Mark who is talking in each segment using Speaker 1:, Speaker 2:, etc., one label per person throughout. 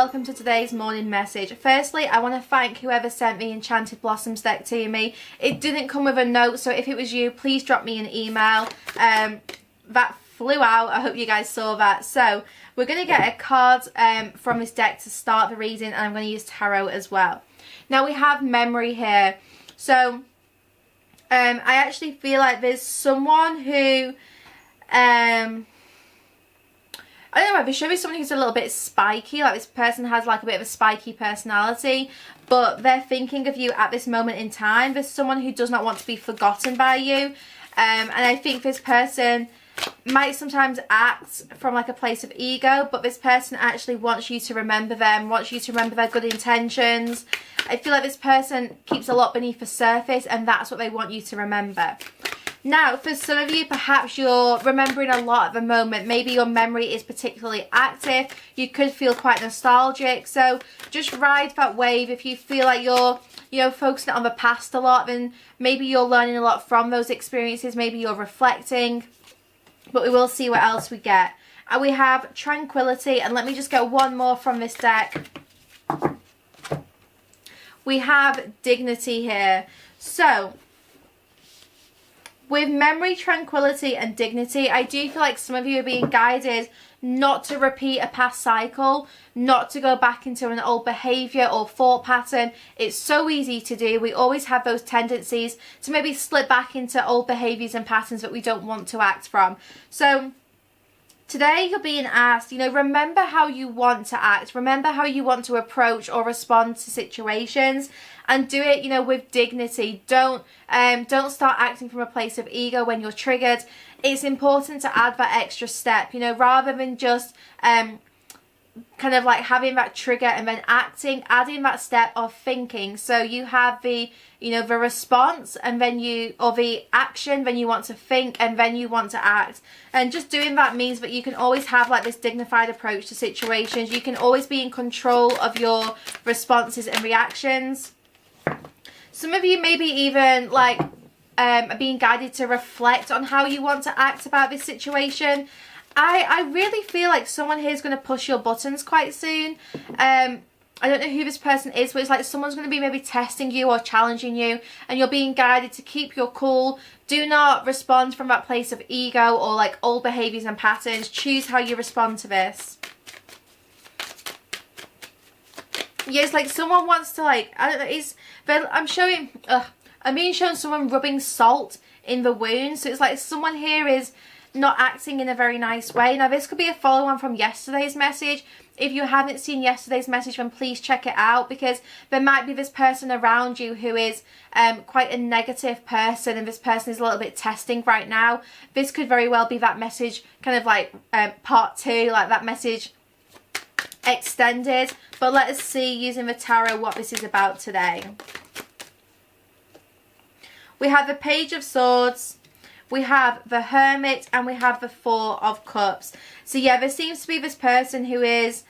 Speaker 1: welcome to today's morning message. Firstly, I want to thank whoever sent me Enchanted Blossoms deck to me. It didn't come with a note, so if it was you, please drop me an email. That flew out. I hope you guys saw that. So we're going to get a card from this deck to start the reading, and I'm going to use tarot as well. Now we have memory here. So I actually feel like there's someone who I don't know, they're showing someone who's a little bit spiky, like this person has like a bit of a spiky personality, but they're thinking of you at this moment in time. There's someone who does not want to be forgotten by you, and I think this person might sometimes act from like a place of ego, but this person actually wants you to remember them, wants you to remember their good intentions. I feel like this person keeps a lot beneath the surface, and that's what they want you to remember. Now, for some of you, perhaps you're remembering a lot at the moment. Maybe your memory is particularly active. You could feel quite nostalgic. So just ride that wave. If you feel like you're, focusing on the past a lot, then maybe you're learning a lot from those experiences. Maybe you're reflecting. But we will see what else we get. And we have tranquility. And let me just get one more from this deck. We have dignity here. So with memory, tranquility and dignity, I do feel like some of you are being guided not to repeat a past cycle, not to go back into an old behaviour or thought pattern. It's so easy to do. We always have those tendencies to maybe slip back into old behaviours and patterns that we don't want to act from. So today you're being asked, remember how you want to act. Remember how you want to approach or respond to situations, and do it, with dignity. Don't start acting from a place of ego when you're triggered. It's important to add that extra step, rather than just kind of like having that trigger and then acting, adding that step of thinking. So you have the, the response, and then or the action, then you want to think, and then you want to act. And just doing that means that you can always have like this dignified approach to situations. You can always be in control of your responses and reactions. Some of you maybe even like are being guided to reflect on how you want to act about this situation. I really feel like someone here is going to push your buttons quite soon. I don't know who this person is, but it's like someone's going to be maybe testing you or challenging you, and you're being guided to keep your cool. Do not respond from that place of ego or like old behaviours and patterns. Choose how you respond to this. Yeah, it's like someone wants to like, I don't know, I'm being shown someone rubbing salt in the wound. So it's like someone here is not acting in a very nice way. Now this could be a follow on from yesterday's message. If you haven't seen yesterday's message, then please check it out, because there might be this person around you who is quite a negative person, and this person is a little bit testing right now. This could very well be that message, kind of like part 2, like that message extended. But let us see, using the tarot, what this is about today. We have the Page of Swords, we have the Hermit, and we have the Four of Cups. So yeah, there seems to be this person who is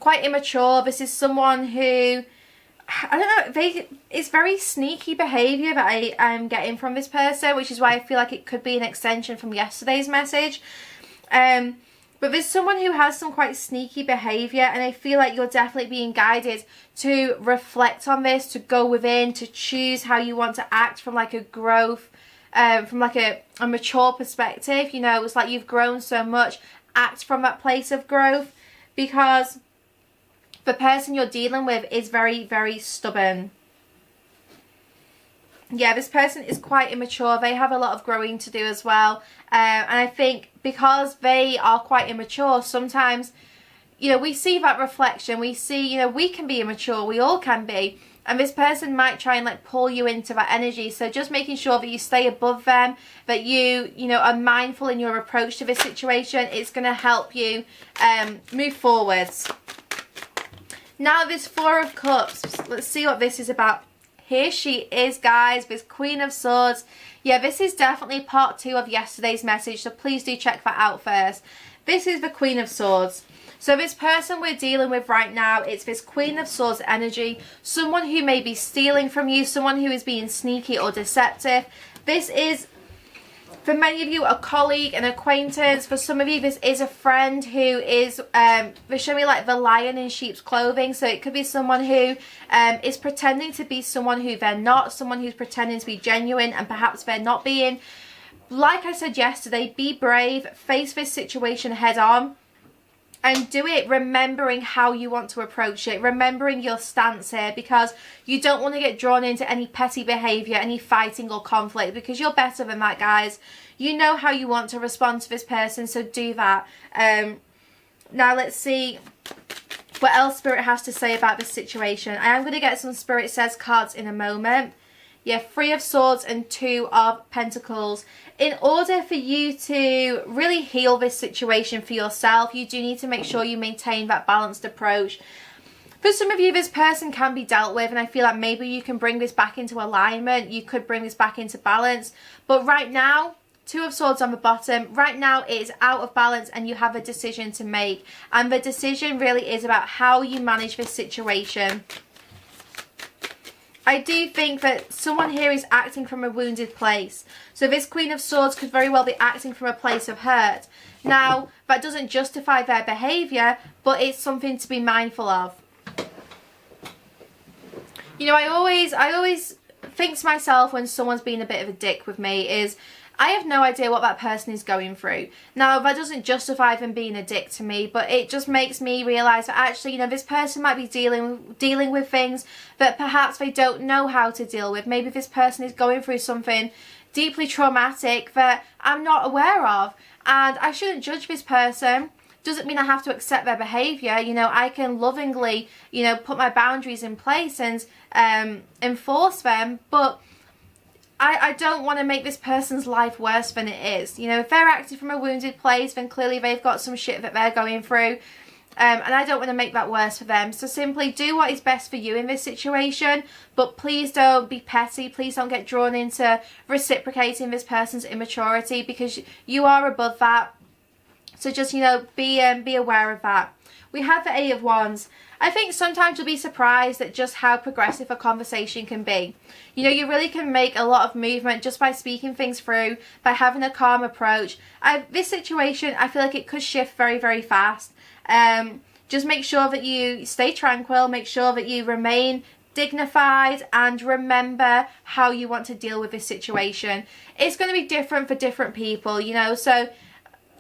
Speaker 1: quite immature. This is someone who, I don't know, it's very sneaky behaviour that I am getting from this person, which is why I feel like it could be an extension from yesterday's message. But there's someone who has some quite sneaky behaviour, and I feel like you're definitely being guided to reflect on this, to go within, to choose how you want to act from like a growth, from like a mature perspective. It's like you've grown so much, act from that place of growth, because the person you're dealing with is very, very stubborn. Yeah, this person is quite immature. They have a lot of growing to do as well. And I think because they are quite immature, sometimes, we see that reflection. We see, we can be immature. We all can be. And this person might try and like pull you into that energy. So just making sure that you stay above them, that you are mindful in your approach to this situation. It's going to help you move forwards. Now this Four of Cups. Let's see what this is about. Here she is, guys, with Queen of Swords. Yeah, this is definitely part 2 of yesterday's message, so please do check that out first. This is the Queen of Swords. So this person we're dealing with right now, it's this Queen of Swords energy. Someone who may be stealing from you, someone who is being sneaky or deceptive. For For many of you, a colleague, an acquaintance. For some of you, this is a friend who is, they're showing me like the lion in sheep's clothing. So it could be someone who is pretending to be someone who they're not, someone who's pretending to be genuine and perhaps they're not being. Like I said yesterday, be brave, face this situation head on. And do it remembering how you want to approach it, remembering your stance here, because you don't want to get drawn into any petty behaviour, any fighting or conflict, because you're better than that, guys. You know how you want to respond to this person, so do that. Now let's see what else Spirit has to say about this situation. I am going to get some Spirit Says cards in a moment. Yeah, 3 of Swords and 2 of Pentacles. In order for you to really heal this situation for yourself, you do need to make sure you maintain that balanced approach. For some of you, this person can be dealt with, and I feel like maybe you can bring this back into alignment. You could bring this back into balance. But right now, 2 of Swords on the bottom. Right now, it is out of balance and you have a decision to make. And the decision really is about how you manage this situation. I do think that someone here is acting from a wounded place. So this Queen of Swords could very well be acting from a place of hurt. Now, that doesn't justify their behaviour, but it's something to be mindful of. You know, I always think to myself when someone's being a bit of a dick with me is, I have no idea what that person is going through. Now, that doesn't justify them being a dick to me, but it just makes me realise that actually, you know, this person might be dealing with things that perhaps they don't know how to deal with. Maybe this person is going through something deeply traumatic that I'm not aware of. And I shouldn't judge this person. Doesn't mean I have to accept their behaviour. You know, I can lovingly, you know, put my boundaries in place and enforce them, but I don't want to make this person's life worse than it is. You know, if they're acting from a wounded place, then clearly they've got some shit that they're going through. And I don't want to make that worse for them. So simply do what is best for you in this situation. But please don't be petty. Please don't get drawn into reciprocating this person's immaturity, because you are above that. So just, you know, be aware of that. We have the 8 of Wands. I think sometimes you'll be surprised at just how progressive a conversation can be. You know, you really can make a lot of movement just by speaking things through, by having a calm approach. This situation, I feel like it could shift very, very fast. Just make sure that you stay tranquil, make sure that you remain dignified, and remember how you want to deal with this situation. It's going to be different for different people, you know, so,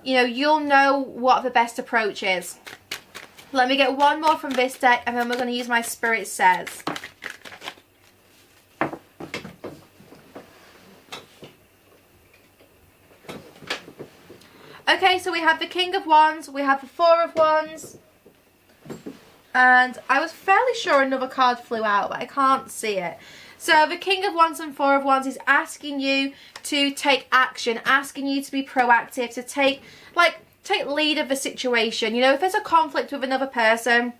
Speaker 1: you know, you'll know what the best approach is. Let me get one more from this deck, and then we're going to use my Spirit Says. Okay, so we have the King of Wands, we have the 4 of Wands, and I was fairly sure another card flew out, but I can't see it. So the King of Wands and 4 of Wands is asking you to take action, asking you to be proactive, to take lead of the situation. You know, if there's a conflict with another person,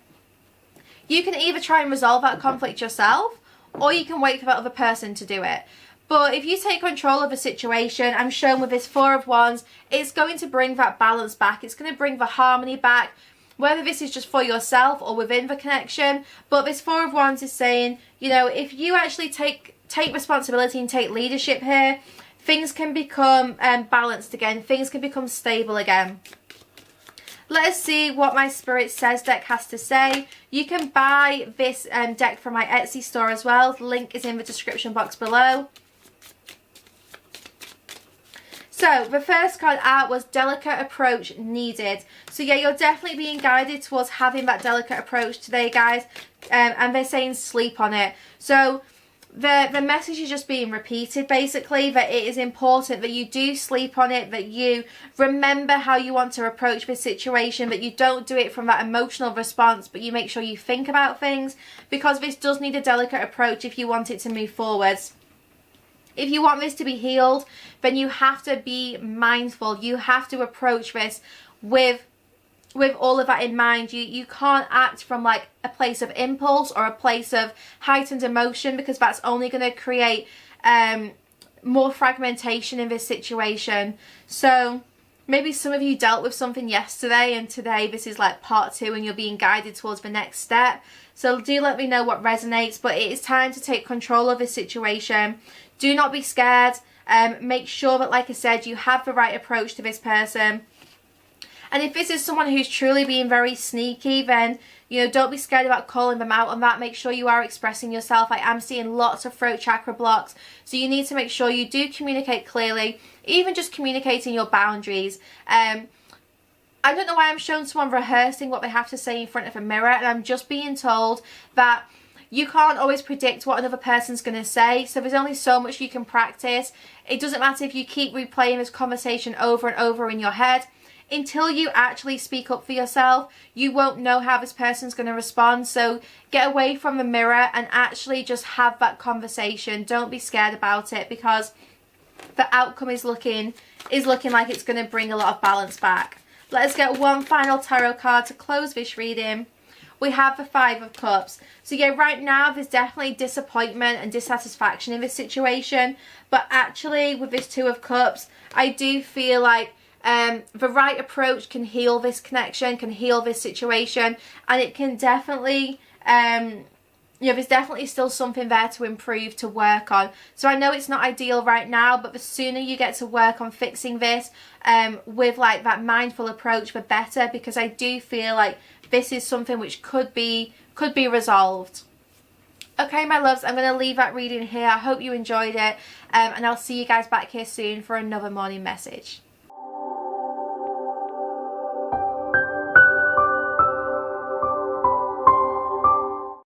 Speaker 1: you can either try and resolve that conflict yourself, or you can wait for that other person to do it. But if you take control of the situation, I'm shown with this 4 of Wands, it's going to bring that balance back. It's going to bring the harmony back, whether this is just for yourself or within the connection. But this 4 of Wands is saying, you know, if you actually take responsibility and take leadership here, things can become balanced again. Things can become stable again. Let us see what my Spirit Says deck has to say. You can buy this deck from my Etsy store as well. The link is in the description box below. So the first card out was delicate approach needed. So yeah, you're definitely being guided towards having that delicate approach today, guys. And they're saying sleep on it. So the message is just being repeated, basically, that it is important that you do sleep on it, that you remember how you want to approach this situation, that you don't do it from that emotional response, but you make sure you think about things, because this does need a delicate approach if you want it to move forwards. If you want this to be healed, then you have to be mindful. You have to approach this with all of that in mind. You can't act from like a place of impulse or a place of heightened emotion, because that's only going to create more fragmentation in this situation. So maybe some of you dealt with something yesterday, and today this is like part 2 and you're being guided towards the next step. So do let me know what resonates, but it is time to take control of this situation. Do not be scared. Make sure that, like I said, you have the right approach to this person. And if this is someone who's truly being very sneaky, then, you know, don't be scared about calling them out on that. Make sure you are expressing yourself. I am seeing lots of throat chakra blocks. So you need to make sure you do communicate clearly, even just communicating your boundaries. I don't know why I'm showing someone rehearsing what they have to say in front of a mirror, and I'm just being told that you can't always predict what another person's going to say, so there's only so much you can practice. It doesn't matter if you keep replaying this conversation over and over in your head. Until you actually speak up for yourself, you won't know how this person's going to respond. So get away from the mirror and actually just have that conversation. Don't be scared about it, because the outcome is looking like it's going to bring a lot of balance back. Let's get one final tarot card to close this reading. We have the Five of Cups. So yeah, right now there's definitely disappointment and dissatisfaction in this situation. But actually with this Two of Cups, I do feel like the right approach can heal this connection, can heal this situation, and it can definitely, you know, there's definitely still something there to improve, to work on. So I know it's not ideal right now, but the sooner you get to work on fixing this with like that mindful approach, the better, because I do feel like this is something which could be resolved. Okay, my loves, I'm going to leave that reading here. I hope you enjoyed it, and I'll see you guys back here soon for another morning message.